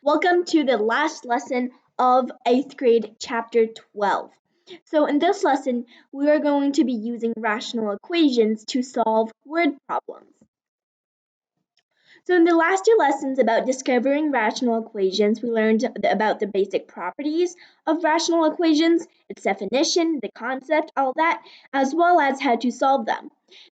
Welcome to the last lesson of 8th grade, chapter 12. So, in this lesson, we are going to be using rational equations to solve word problems. So, in the last two lessons about discovering rational equations, we learned about the basic properties of rational equations, its definition, the concept, all that, as well as how to solve them.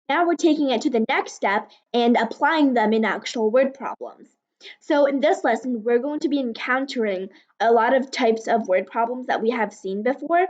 Now we're taking it to the next step and applying them in actual word problems. So, in this lesson, we're going to be encountering a lot of types of word problems that we have seen before,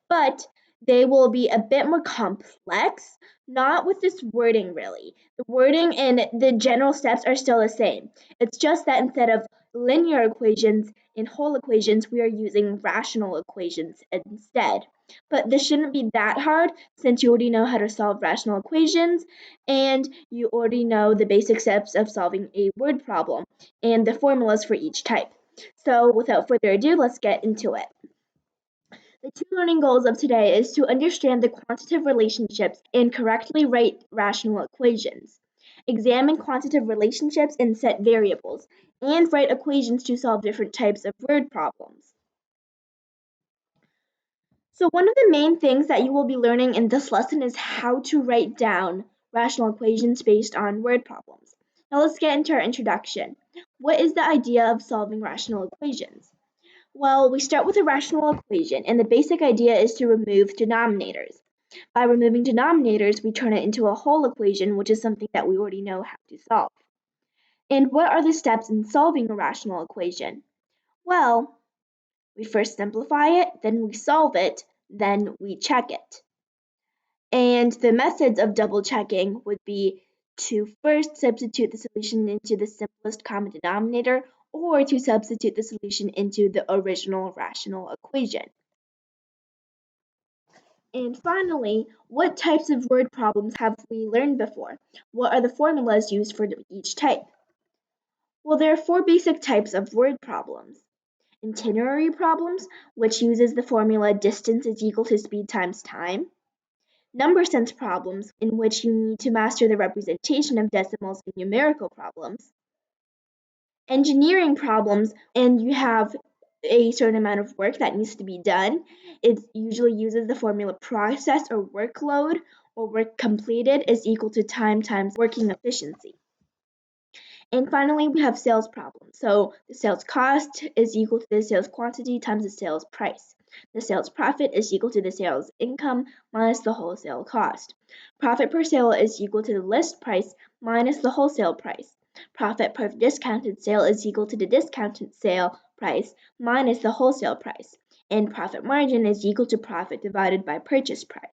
but they will be a bit more complex, not with this wording really. The wording and the general steps are still the same. It's just that instead of linear equations and whole equations, we are using rational equations instead. But this shouldn't be that hard since you already know how to solve rational equations and you already know the basic steps of solving a word problem and the formulas for each type. So without further ado, let's get into it. The two learning goals of today is to understand the quantitative relationships and correctly write rational equations, examine quantitative relationships and set variables, and write equations to solve different types of word problems. So one of the main things that you will be learning in this lesson is how to write down rational equations based on word problems. Now let's get into our introduction. What is the idea of solving rational equations? Well, we start with a rational equation, and the basic idea is to remove denominators. By removing denominators, we turn it into a whole equation, which is something that we already know how to solve. And what are the steps in solving a rational equation? Well, we first simplify it, then we solve it, then we check it. And the methods of double checking would be to first substitute the solution into the simplest common denominator or to substitute the solution into the original rational equation. And finally, what types of word problems have we learned before? What are the formulas used for each type? Well, there are four basic types of word problems. Itinerary problems, which uses the formula distance is equal to speed times time. Number sense problems, in which you need to master the representation of decimals in numerical problems. Engineering problems, and you have a certain amount of work that needs to be done. It usually uses the formula process or workload or work completed is equal to time times working efficiency. And finally, we have sales problems. So the sales cost is equal to the sales quantity times the sales price. The sales profit is equal to the sales income minus the wholesale cost. Profit per sale is equal to the list price minus the wholesale price. Profit per discounted sale is equal to the discounted sale price minus the wholesale price. And profit margin is equal to profit divided by purchase price.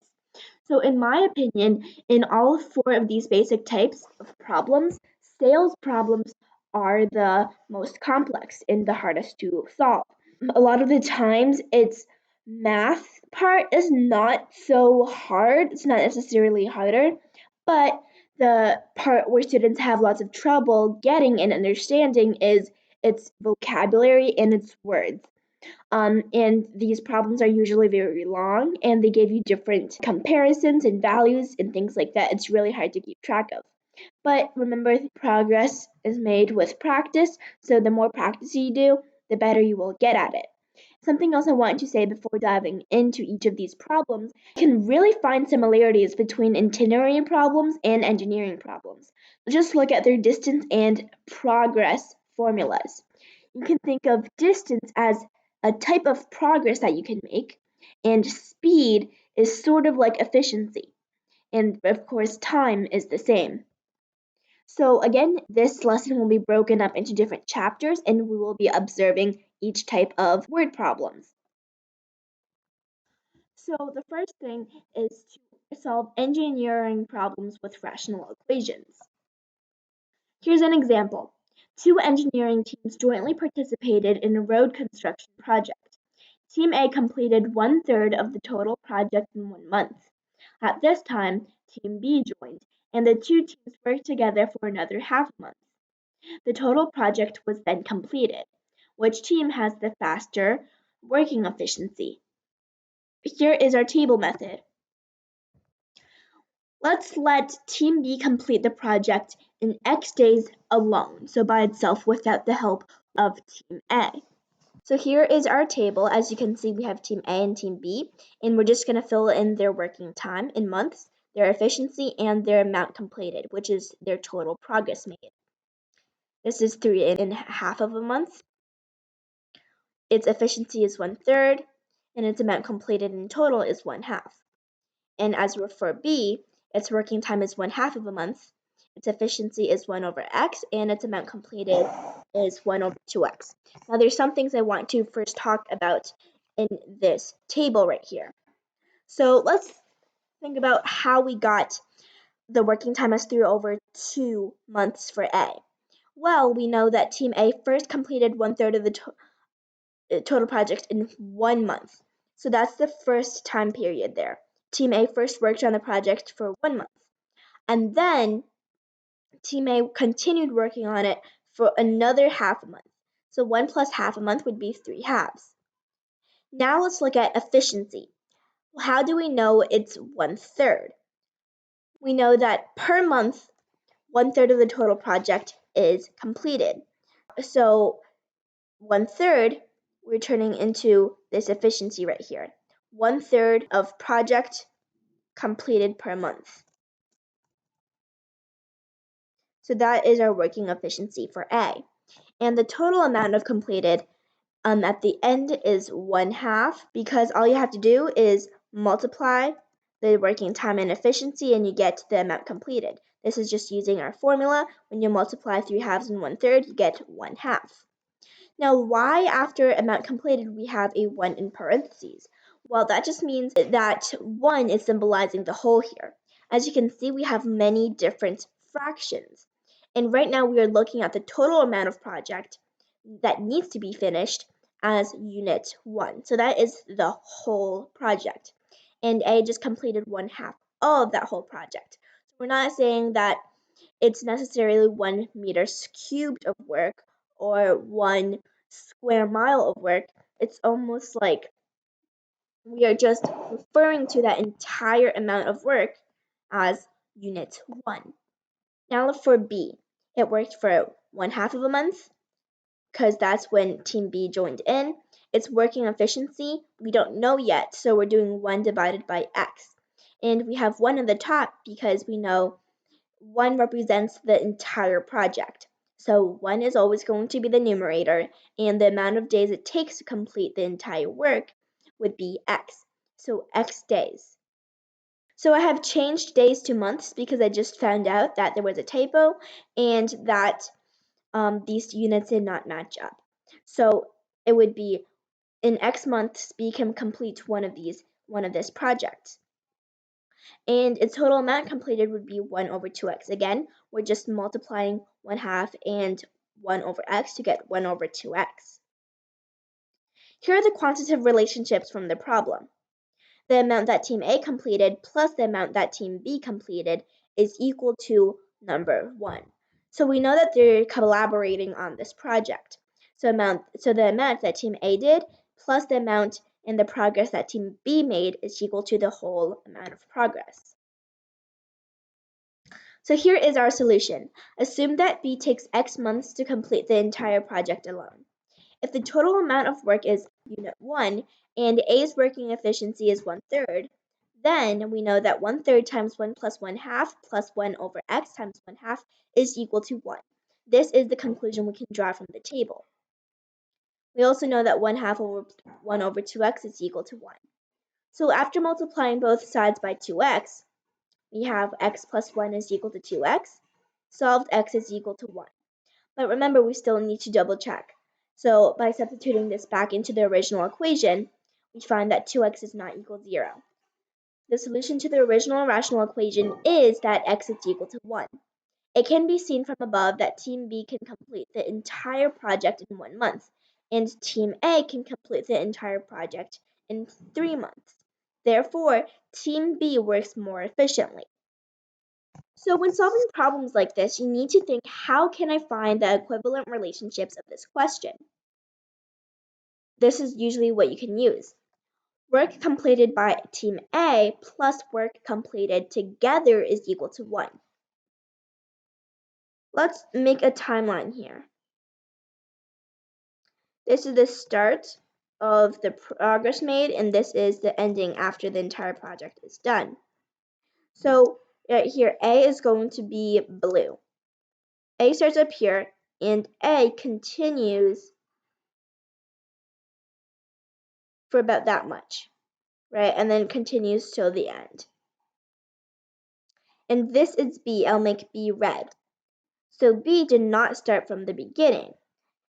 So, in my opinion, in all four of these basic types of problems, sales problems are the most complex and the hardest to solve. A lot of the times, its math part is not so hard, it's not necessarily harder, but the part where students have lots of trouble getting and understanding is its vocabulary and its words. And these problems are usually very long and they give you different comparisons and values and things like that. It's really hard to keep track of. But remember, progress is made with practice, so the more practice you do, the better you will get at it. Something else I want to say before diving into each of these problems, you can really find similarities between itinerary problems and engineering problems. Just look at their distance and progress formulas. You can think of distance as a type of progress that you can make, and speed is sort of like efficiency. And of course, time is the same. So, again, this lesson will be broken up into different chapters, and we will be observing each type of word problems. So, the first thing is to solve engineering problems with rational equations. Here's an example. Two engineering teams jointly participated in a road construction project. Team A completed 1/3 of the total project in 1 month. At this time, Team B joined, and the two teams worked together for another half month. The total project was then completed. Which team has the faster working efficiency? Here is our table method. Let's let Team B complete the project in X days alone, so by itself without the help of Team A. So here is our table. As you can see, we have Team A and Team B, and we're just going to fill in their working time in months, their efficiency, and their amount completed, which is their total progress made. This is 3.5 of a month. Its efficiency is 1/3, and its amount completed in total is 1/2. And as for B, its working time is 1/2 of a month, its efficiency is 1/x, and its amount completed is 1/2x. Now there's some things I want to first talk about in this table right here. So let's think about how we got the working time as 3/2 months for A. Well, we know that Team A first completed 1/3 of the total project in 1 month. So that's the first time period there. Team A first worked on the project for 1 month. And then Team A continued working on it for another half a month. So 1 plus half a month would be 3/2. Now let's look at efficiency. How do we know it's 1/3? We know that per month, 1/3 of the total project is completed. So 1/3, we're turning into this efficiency right here. 1/3 of project completed per month. So that is our working efficiency for A. And the total amount of completed at the end is 1/2, because all you have to do is multiply the working time and efficiency and you get the amount completed. This is just using our formula. When you multiply 3/2 and 1/3, you get 1/2. Now, why after amount completed we have a 1 in parentheses? Well, that just means that 1 is symbolizing the whole here. As you can see, we have many different fractions. And right now we are looking at the total amount of project that needs to be finished as unit 1. So that is the whole project. And A just completed 1/2 of that whole project. So we're not saying that it's necessarily 1 meters cubed of work or 1 square mile of work. It's almost like we are just referring to that entire amount of work as unit 1. Now for B, it worked for 1/2 of a month because that's when Team B joined in. Its working efficiency, we don't know yet, so we're doing 1 divided by x. And we have 1 at the top because we know 1 represents the entire project. So 1 is always going to be the numerator, and the amount of days it takes to complete the entire work would be x. So x days. So I have changed days to months because I just found out that there was a typo and that these units did not match up. So it would be in x months B can complete one of this project. And its total amount completed would be 1/2x. Again, we're just multiplying 1/2 and 1/x to get 1/2x. Here are the quantitative relationships from the problem. The amount that Team A completed plus the amount that Team B completed is equal to number 1. So we know that they're collaborating on this project. So the amount that Team A did plus the amount and the progress that Team B made is equal to the whole amount of progress. So here is our solution. Assume that B takes X months to complete the entire project alone. If the total amount of work is unit 1 and A's working efficiency is 1/3, then we know that 1/3 times 1 plus 1/2 plus 1/x times 1/2 is equal to 1. This is the conclusion we can draw from the table. We also know that 1/2 over 1/2x is equal to 1. So after multiplying both sides by 2x, we have x plus 1 is equal to 2x. Solved x is equal to 1. But remember, we still need to double check. So by substituting this back into the original equation, we find that 2x is not equal to 0. The solution to the original rational equation is that x is equal to 1. It can be seen from above that Team B can complete the entire project in 1 month, and Team A can complete the entire project in 3 months. Therefore, Team B works more efficiently. So when solving problems like this, you need to think, how can I find the equivalent relationships of this question? This is usually what you can use. Work completed by Team A plus work completed together is equal to 1. Let's make a timeline here. This is the start of the progress made, and this is the ending after the entire project is done. So right here, A is going to be blue. A starts up here, and A continues for about that much, right? And then continues till the end. And this is B. I'll make B red. So B did not start from the beginning.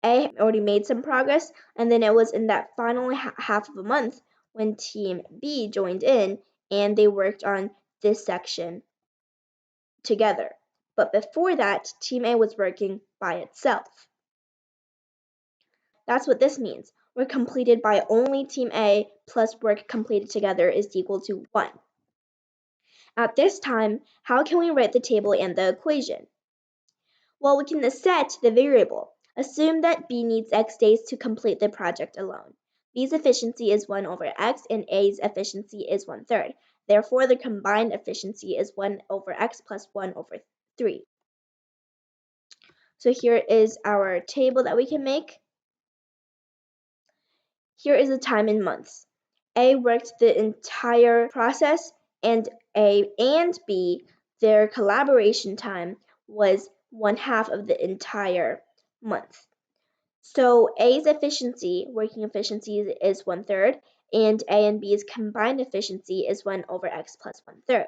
A already made some progress, and then it was in that final half of a month when Team B joined in and they worked on this section together. But before that, Team A was working by itself. That's what this means. Work completed by only Team A plus work completed together is equal to 1. At this time, how can we write the table and the equation? Well, we can set the variable. Assume that B needs x days to complete the project alone. B's efficiency is 1 over x and A's efficiency is 1/3. Therefore, the combined efficiency is 1 over x plus 1 over 3. So here is our table that we can make. Here is the time in months. A worked the entire process, and A and B, their collaboration time was 1/2 of the entire month. So A's efficiency, working efficiency, is 1/3, and A and B's combined efficiency is 1 over x plus 1/3.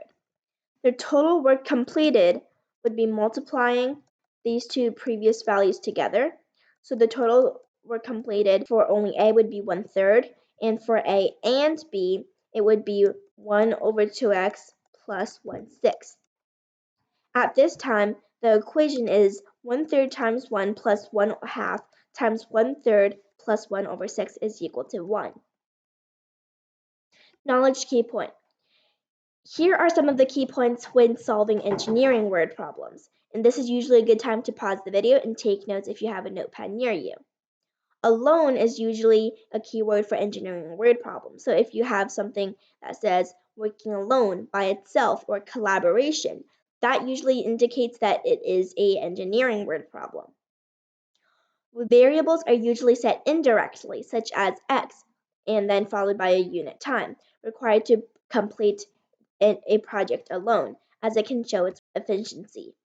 The total work completed would be multiplying these two previous values together. So the total work completed for only A would be 1/3, and for A and B, it would be 1 over 2x plus 1/6. At this time, the equation is 1/3 times 1 plus 1/2 times 1/3 plus 1 over 6 is equal to 1. Knowledge key point. Here are some of the key points when solving engineering word problems, and this is usually a good time to pause the video and take notes if you have a notepad near you. Alone is usually a keyword for engineering word problems, so if you have something that says working alone, by itself, or collaboration, that usually indicates that it is an engineering word problem. Variables are usually set indirectly, such as x, and then followed by a unit time, required to complete a project alone, as it can show its efficiency.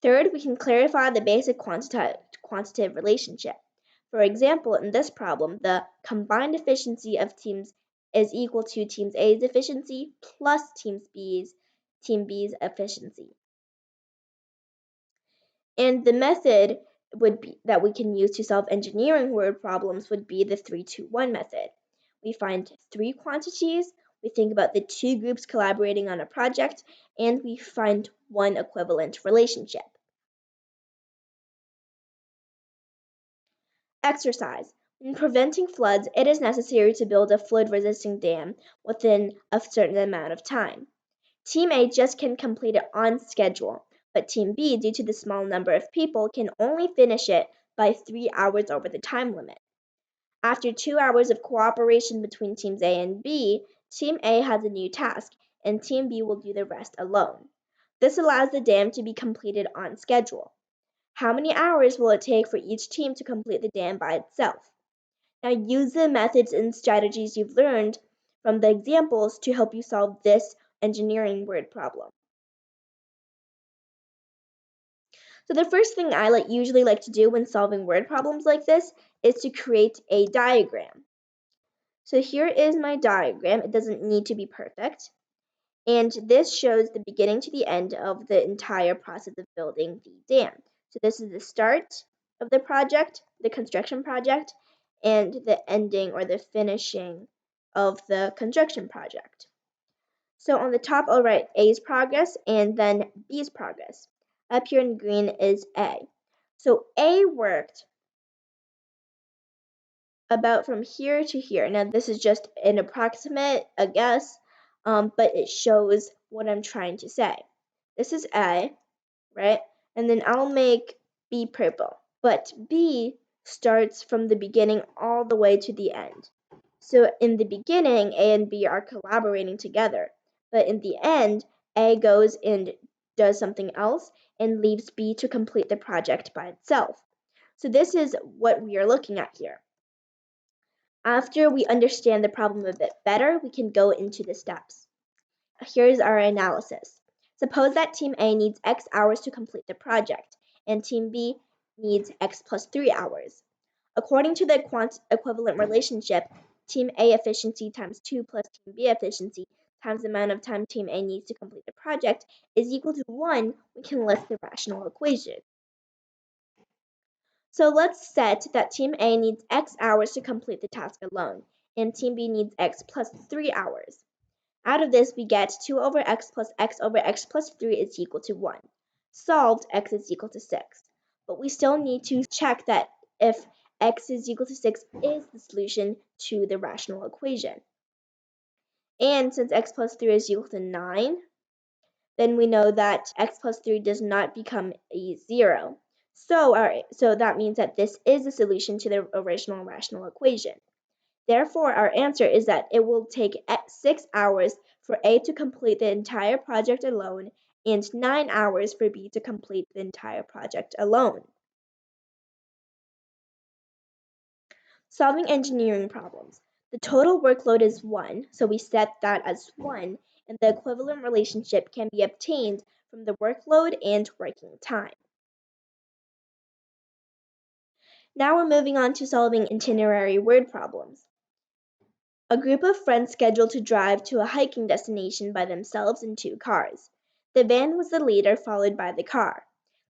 Third, we can clarify the basic quantitative relationship. For example, in this problem, the combined efficiency of teams is equal to Team A's efficiency plus Team B's efficiency. And the method would be that we can use to solve engineering word problems would be the 3-2-1 method. We find 3 quantities, we think about the 2 groups collaborating on a project, and we find 1 equivalent relationship. Exercise. When preventing floods, it is necessary to build a flood-resisting dam within a certain amount of time. Team A just can complete it on schedule, but Team B, due to the small number of people, can only finish it by 3 hours over the time limit. After 2 hours of cooperation between Teams A and B, Team A has a new task, and Team B will do the rest alone. This allows the dam to be completed on schedule. How many hours will it take for each team to complete the dam by itself? Now use the methods and strategies you've learned from the examples to help you solve this engineering word problem. So the first thing I usually like to do when solving word problems like this is to create a diagram. So here is my diagram. It doesn't need to be perfect. And this shows the beginning to the end of the entire process of building the dam. So this is the start of the project, the construction project, and the ending or the finishing of the construction project. So on the top, I'll write A's progress and then B's progress. Up here in green is A. So A worked about from here to here. Now this is just an approximate, a guess, but it shows what I'm trying to say. This is A, right? And then I'll make B purple. But B starts from the beginning all the way to the end. So in the beginning, A and B are collaborating together. But in the end, A goes and does something else and leaves B to complete the project by itself. So this is what we are looking at here. After we understand the problem a bit better, we can go into the steps. Here's our analysis. Suppose that Team A needs X hours to complete the project, and Team B needs X plus 3 hours. According to the equivalent relationship, Team A efficiency times 2 plus Team B efficiency times the amount of time Team A needs to complete the project is equal to 1. We can list the rational equation. So let's set that Team A needs X hours to complete the task alone, and Team B needs X plus 3 hours. Out of this, we get 2 over X over X plus 3 is equal to 1. Solved, X is equal to 6. But we still need to check that if X is equal to 6 is the solution to the rational equation. And since X plus 3 is equal to 9, then we know that X plus 3 does not become a 0. So that means that this is the solution to the original rational equation. Therefore, our answer is that it will take 6 hours for A to complete the entire project alone and 9 hours for B to complete the entire project alone. Solving engineering problems. The total workload is 1, so we set that as 1, and the equivalent relationship can be obtained from the workload and working time. Now we're moving on to solving itinerary word problems. A group of friends scheduled to drive to a hiking destination by themselves in 2 cars. The van was the leader, followed by the car.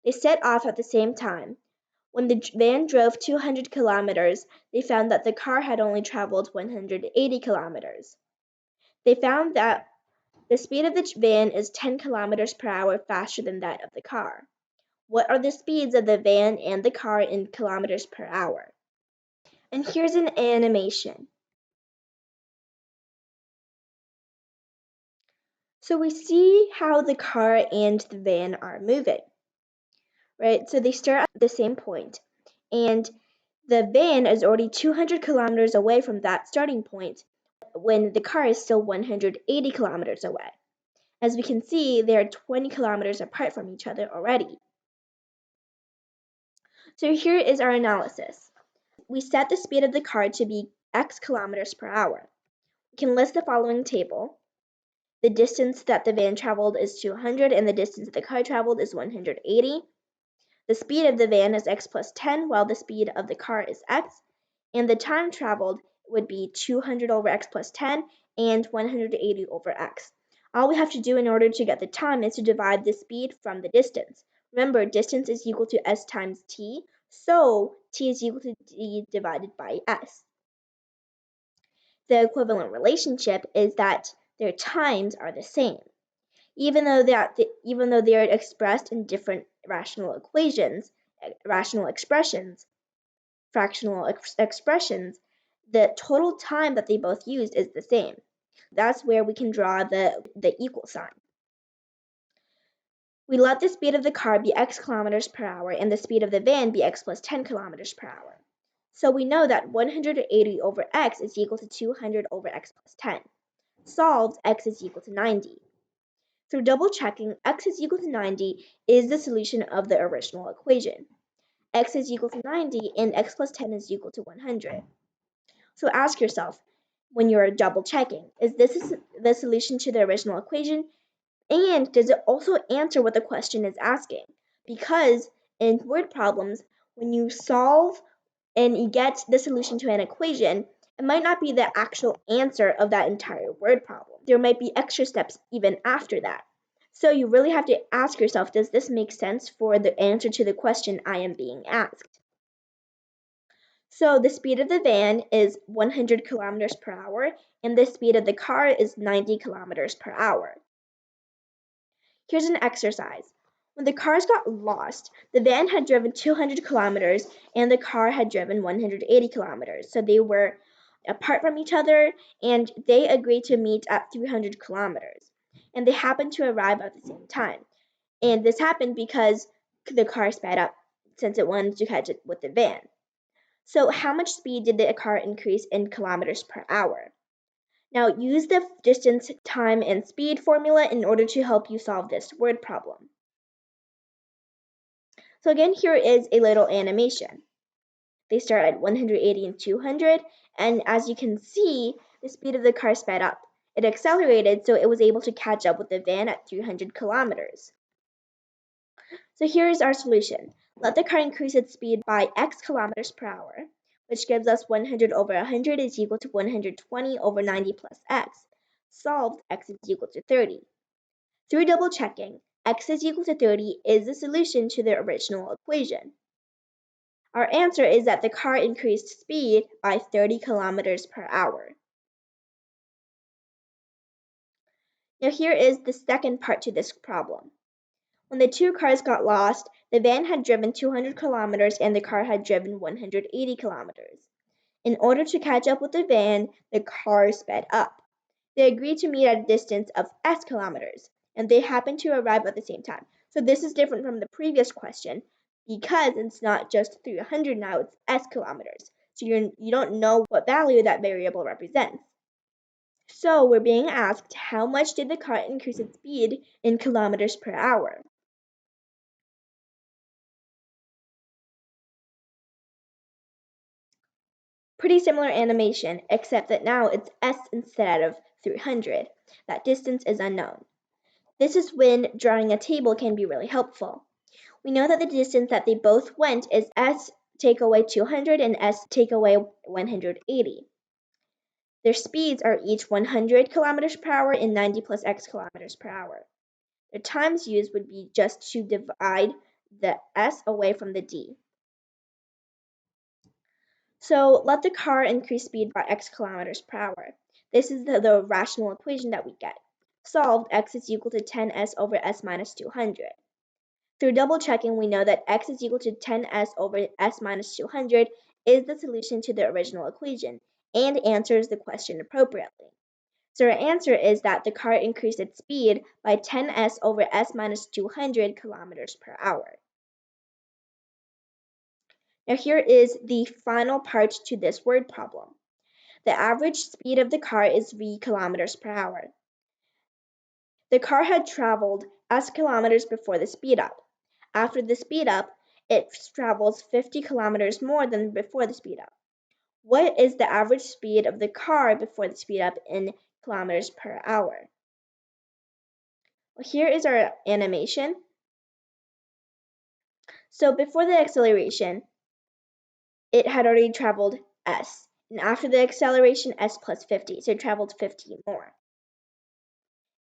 They set off at the same time. When the van drove 200 kilometers, they found that the car had only traveled 180 kilometers. They found that the speed of the van is 10 kilometers per hour faster than that of the car. What are the speeds of the van and the car in kilometers per hour? And here's an animation. So we see how the car and the van are moving, right? So they start at the same point, and the van is already 200 kilometers away from that starting point when the car is still 180 kilometers away. As we can see, they are 20 kilometers apart from each other already. So here is our analysis. We set the speed of the car to be x kilometers per hour. We can list the following table. The distance that the van traveled is 200 and the distance that the car traveled is 180. The speed of the van is x plus 10 while the speed of the car is x, and the time traveled would be 200 over x plus 10 and 180 over x. All we have to do in order to get the time is to divide the speed from the distance. Remember, distance is equal to s times t, so t is equal to d divided by s. The equivalent relationship is that their times are the same. Even though they are expressed in different rational expressions, fractional expressions, the total time that they both used is the same. That's where we can draw the equal sign. We let the speed of the car be x kilometers per hour and the speed of the van be x plus 10 kilometers per hour. So we know that 180 over x is equal to 200 over x plus 10. Solved, x is equal to 90. Through double checking, x is equal to 90 is the solution of the original equation. X is equal to 90 and x plus 10 is equal to 100. So ask yourself, when you're double checking, is this the solution to the original equation? And does it also answer what the question is asking? Because in word problems, when you solve and you get the solution to an equation, it might not be the actual answer of that entire word problem. There might be extra steps even after that. So you really have to ask yourself, does this make sense for the answer to the question I am being asked? So the speed of the van is 100 kilometers per hour, and the speed of the car is 90 kilometers per hour. Here's an exercise. When the cars got lost, the van had driven 200 kilometers and the car had driven 180 kilometers. So they were apart from each other and they agreed to meet at 300 kilometers. And they happened to arrive at the same time. And this happened because the car sped up since it wanted to catch it with the van. So how much speed did the car increase in kilometers per hour? Now use the distance, time, and speed formula in order to help you solve this word problem. So again, here is a little animation. They start at 180 and 200, and as you can see, the speed of the car sped up. It accelerated, so it was able to catch up with the van at 300 kilometers. So here is our solution. Let the car increase its speed by x kilometers per hour, which gives us 100 over 100 is equal to 120 over 90 plus x. Solved, x is equal to 30. Through double checking, x is equal to 30 is the solution to the original equation. Our answer is that the car increased speed by 30 kilometers per hour. Now here is the second part to this problem. When the two cars got lost, the van had driven 200 kilometers and the car had driven 180 kilometers. In order to catch up with the van, the car sped up. They agreed to meet at a distance of s kilometers, and they happened to arrive at the same time. So this is different from the previous question because it's not just 300 now, it's s kilometers. So you don't know what value that variable represents. So we're being asked how much did the car increase its speed in kilometers per hour? Pretty similar animation, except that now it's s instead of 300. That distance is unknown. This is when drawing a table can be really helpful. We know that the distance that they both went is s take away 200 and s take away 180. Their speeds are each 100 kilometers per hour and 90 plus x kilometers per hour. The times used would be just to divide the s away from the d. So let the car increase speed by x kilometers per hour. This is the rational equation that we get. Solved, x is equal to 10s over s minus 200. Through double checking, we know that x is equal to 10s over s minus 200 is the solution to the original equation and answers the question appropriately. So our answer is that the car increased its speed by 10s over s minus 200 kilometers per hour. Now here is the final part to this word problem. The average speed of the car is v kilometers per hour. The car had traveled s kilometers before the speed up. After the speed up, it travels 50 kilometers more than before the speed up. What is the average speed of the car before the speed up in kilometers per hour? Well, here is our animation. So before the acceleration, it had already traveled s. And after the acceleration, s plus 50. So it traveled 50 more.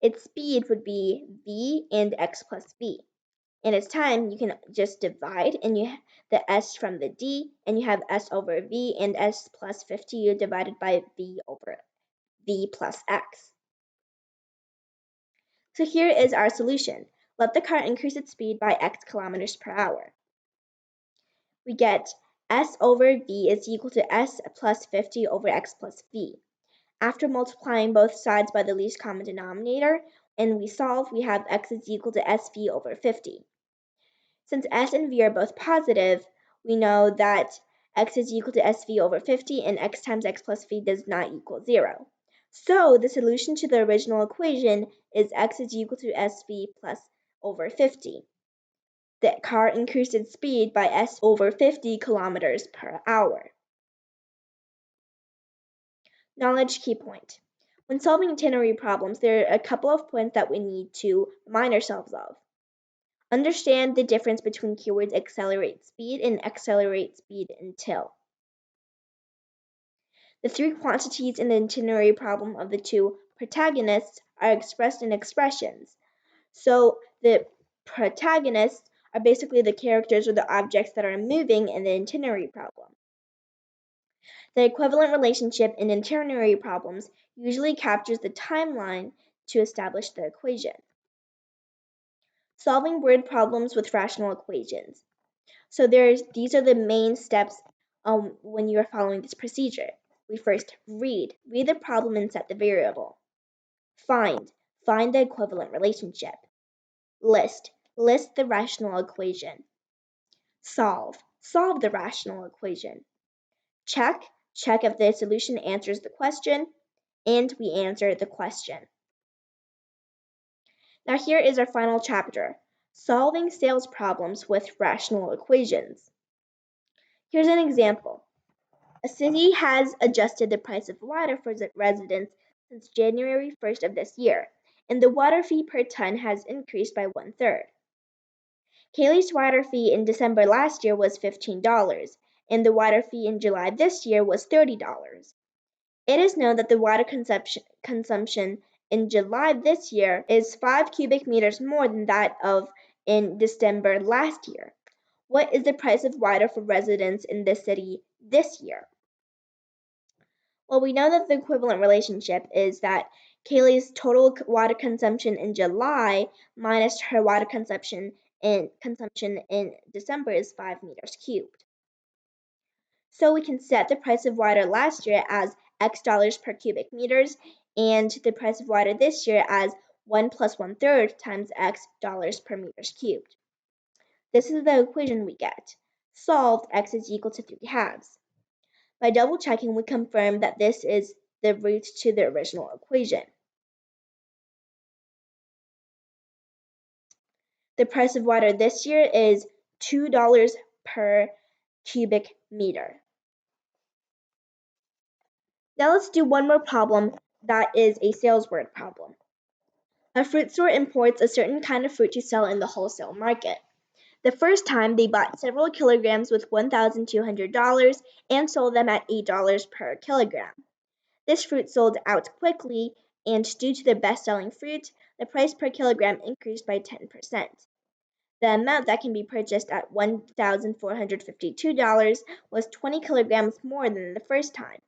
Its speed would be v and x plus v. And its time, you can just divide and you the s from the d, and you have s over v and s plus 50 divided by v over v plus x. So here is our solution. Let the car increase its speed by x kilometers per hour. We get s over v is equal to s plus 50 over x plus v. After multiplying both sides by the least common denominator, and we solve, we have x is equal to sv over 50. Since s and v are both positive, we know that x is equal to sv over 50 and x times x plus v does not equal 0. So the solution to the original equation is x is equal to sv plus over 50. The car increased its speed by s over 50 kilometers per hour. Knowledge key point. When solving itinerary problems, there are a couple of points that we need to remind ourselves of. Understand the difference between keywords accelerate speed and accelerate speed until. The three quantities in the itinerary problem of the two protagonists are expressed in expressions. So the protagonists are basically the characters or the objects that are moving in the itinerary problem. The equivalent relationship in itinerary problems usually captures the timeline to establish the equation. Solving word problems with rational equations. So these are the main steps when you are following this procedure. We first read the problem and set the variable. Find the equivalent relationship. List the rational equation. Solve the rational equation. Check if the solution answers the question, and we answer the question. Now here is our final chapter, solving sales problems with rational equations. Here's an example. A city has adjusted the price of water for residents since January 1st of this year, and the water fee per ton has increased by 1/3. Kaylee's water fee in December last year was $15, and the water fee in July this year was $30. It is known that the water consumption in July this year is 5 cubic meters more than that of in December last year. What is the price of water for residents in this city this year? Well, we know that the equivalent relationship is that Kaylee's total water consumption in July minus her water consumption in December is 5 meters cubed. So we can set the price of water last year as X dollars per cubic meters and the price of water this year as 1 plus 1/3 times X dollars per meters cubed. This is the equation we get. Solved, X is equal to 3/2. By double checking, we confirm that this is the root to the original equation. The price of water this year is $2 per cubic meter. Now let's do one more problem that is a sales word problem. A fruit store imports a certain kind of fruit to sell in the wholesale market. The first time they bought several kilograms with $1,200 and sold them at $8 per kilogram. This fruit sold out quickly, and due to the best-selling fruit, the price per kilogram increased by 10%. The amount that can be purchased at $1,452 was 20 kilograms more than the first time.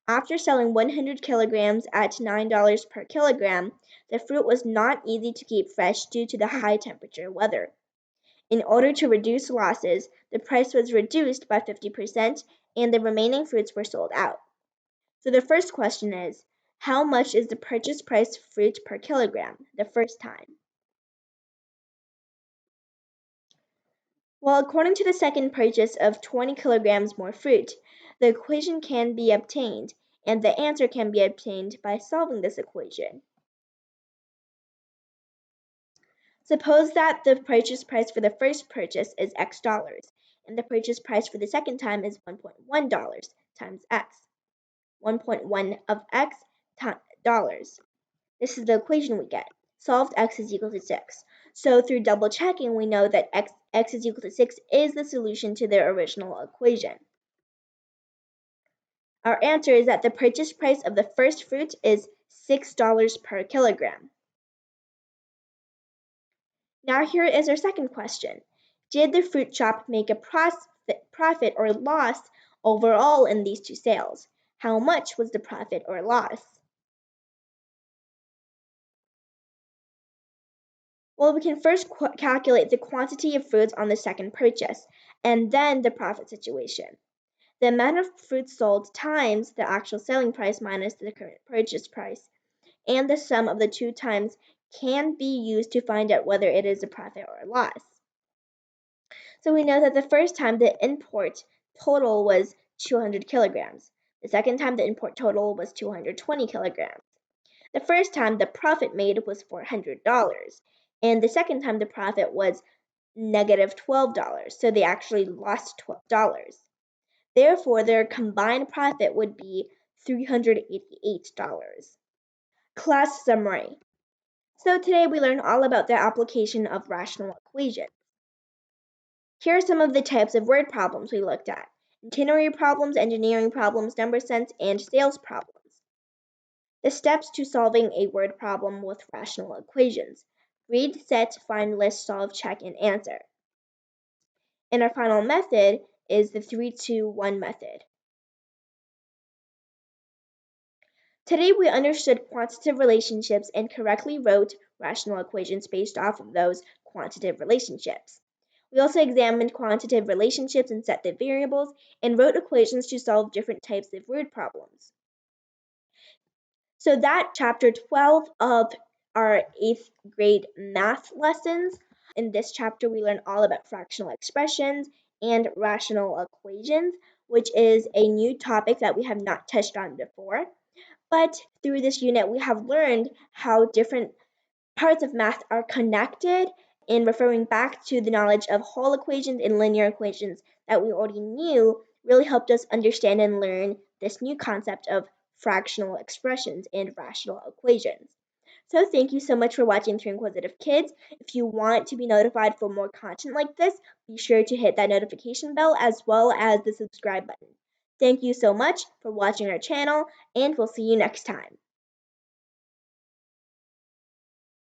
After selling 100 kilograms at $9 per kilogram, the fruit was not easy to keep fresh due to the high temperature weather. In order to reduce losses, the price was reduced by 50% and the remaining fruits were sold out. So the first question is, how much is the purchase price fruit per kilogram the first time? Well, according to the second purchase of 20 kilograms more fruit, the equation can be obtained, and the answer can be obtained by solving this equation. Suppose that the purchase price for the first purchase is X dollars, and the purchase price for the second time is $1.1 times X. 1.1 of X dollars. This is the equation we get. Solved, X is equal to 6. So through double checking, we know that X is equal to 6 is the solution to the original equation. Our answer is that the purchase price of the first fruit is $6 per kilogram. Now here is our second question. Did the fruit shop make a profit or loss overall in these two sales? How much was the profit or loss? Well, we can first calculate the quantity of fruits on the second purchase, and then the profit situation. The amount of fruit sold times the actual selling price minus the current purchase price, and the sum of the two times can be used to find out whether it is a profit or a loss. So we know that the first time the import total was 200 kilograms. The second time the import total was 220 kilograms. The first time the profit made was $400, and the second time the profit was negative $12, so they actually lost $12. Therefore, their combined profit would be $388. Class summary. So today we learned all about the application of rational equations. Here are some of the types of word problems we looked at: itinerary problems, engineering problems, number sense, and sales problems. The steps to solving a word problem with rational equations: read, set, find, list, solve, check, and answer. And our final method is the 3-2-1 method. Today we understood quantitative relationships and correctly wrote rational equations based off of those quantitative relationships. We also examined quantitative relationships and set the variables and wrote equations to solve different types of word problems. So that's chapter 12 of our 8th grade math lessons. In this chapter, we learn all about fractional expressions and rational equations, which is a new topic that we have not touched on before. But through this unit, we have learned how different parts of math are connected And referring back to the knowledge of whole equations and linear equations that we already knew really helped us understand and learn this new concept of fractional expressions and rational equations. So thank you so much for watching Three Inquisitive Kids. If you want to be notified for more content like this, be sure to hit that notification bell as well as the subscribe button. Thank you so much for watching our channel, and we'll see you next time.